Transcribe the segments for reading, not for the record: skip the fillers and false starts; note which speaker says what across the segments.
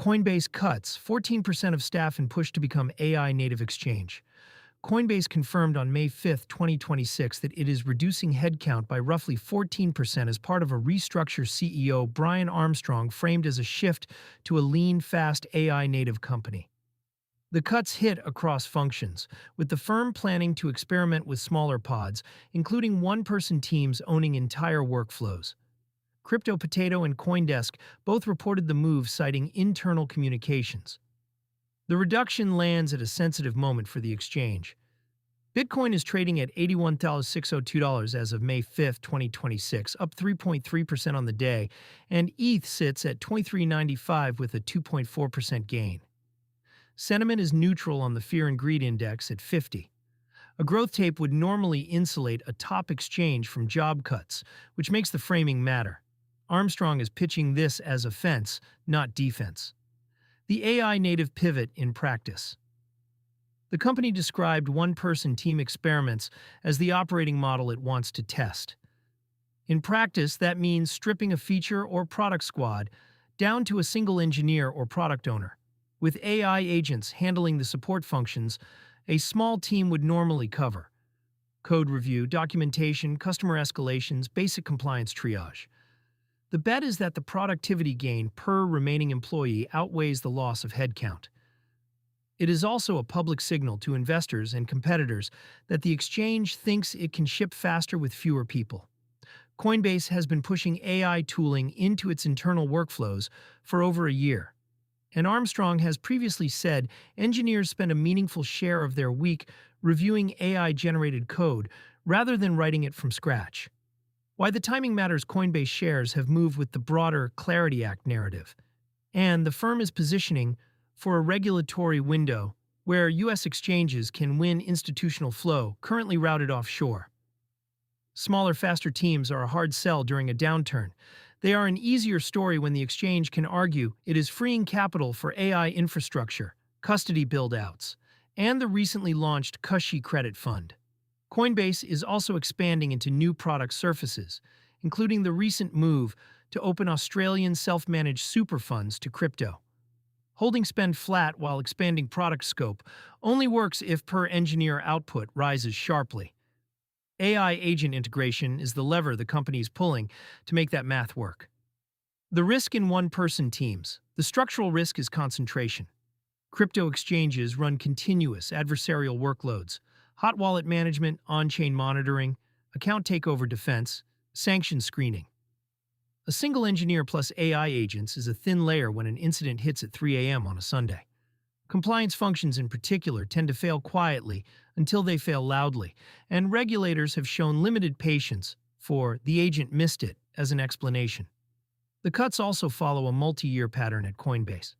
Speaker 1: Coinbase cuts 14% of staff and push to become AI native exchange. Coinbase confirmed on May 5, 2026 that it is reducing headcount by roughly 14% as part of a restructure. CEO Brian Armstrong framed as a shift to a lean, fast AI native company. The cuts hit across functions, with the firm planning to experiment with smaller pods, including one-person teams owning entire workflows. Crypto Potato and Coindesk both reported the move, citing internal communications. The reduction lands at a sensitive moment for the exchange. Bitcoin is trading at $81,602 as of May 5, 2026, up 3.3% on the day, and ETH sits at $23.95 with a 2.4% gain. Sentiment is neutral on the Fear and Greed Index at 50. A growth tape would normally insulate a top exchange from job cuts, which makes the framing matter. Armstrong is pitching this as offense, not defense. The AI native pivot in practice. The company described one-person team experiments as the operating model it wants to test. In practice, that means stripping a feature or product squad down to a single engineer or product owner. With AI agents handling the support functions a small team would normally cover: code review, documentation, customer escalations, basic compliance triage. The bet is that the productivity gain per remaining employee outweighs the loss of headcount. It is also a public signal to investors and competitors that the exchange thinks it can ship faster with fewer people. Coinbase has been pushing AI tooling into its internal workflows for over a year. And Armstrong has previously said engineers spend a meaningful share of their week reviewing AI-generated code rather than writing it from scratch. Why the timing matters: Coinbase shares have moved with the broader Clarity Act narrative, and the firm is positioning for a regulatory window where U.S. exchanges can win institutional flow currently routed offshore. Smaller, faster teams are a hard sell during a downturn. They are an easier story when the exchange can argue it is freeing capital for AI infrastructure, custody build-outs, and the recently launched Cushy Credit Fund. Coinbase is also expanding into new product surfaces, including the recent move to open Australian self-managed super funds to crypto. Holding spend flat while expanding product scope only works if per-engineer output rises sharply. AI agent integration is the lever the company is pulling to make that math work. The risk in one-person teams. The structural risk is concentration. Crypto exchanges run continuous adversarial workloads: hot wallet management, on-chain monitoring, account takeover defense, sanction screening. A single engineer plus AI agents is a thin layer when an incident hits at 3 a.m. on a Sunday. Compliance functions in particular tend to fail quietly until they fail loudly, and regulators have shown limited patience for "the agent missed it" as an explanation. The cuts also follow a multi-year pattern at Coinbase.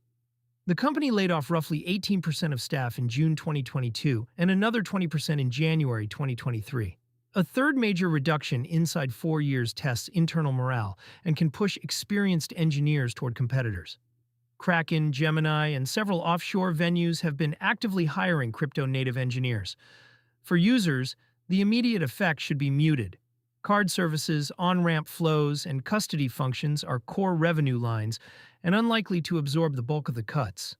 Speaker 1: The company laid off roughly 18% of staff in June 2022 and another 20% in January 2023. A third major reduction inside 4 years tests internal morale and can push experienced engineers toward competitors. Kraken, Gemini, and several offshore venues have been actively hiring crypto-native engineers. For users, the immediate effect should be muted. Card services, on-ramp flows, and custody functions are core revenue lines and unlikely to absorb the bulk of the cuts.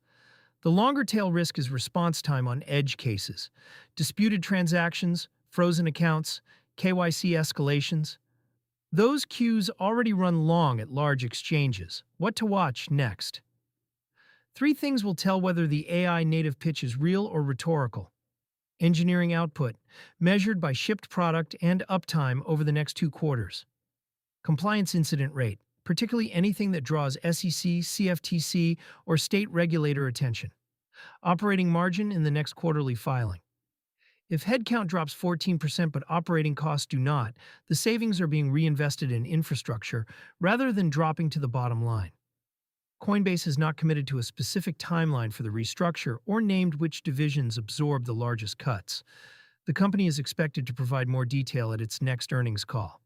Speaker 1: The longer-tail risk is response time on edge cases: disputed transactions, frozen accounts, KYC escalations. Those queues already run long at large exchanges. What to watch next? 3 things will tell whether the AI native pitch is real or rhetorical. Engineering output, measured by shipped product and uptime over the next 2 quarters. Compliance incident rate, particularly anything that draws SEC, CFTC, or state regulator attention. Operating margin in the next quarterly filing. If headcount drops 14% but operating costs do not, the savings are being reinvested in infrastructure rather than dropping to the bottom line. Coinbase has not committed to a specific timeline for the restructure or named which divisions absorb the largest cuts. The company is expected to provide more detail at its next earnings call.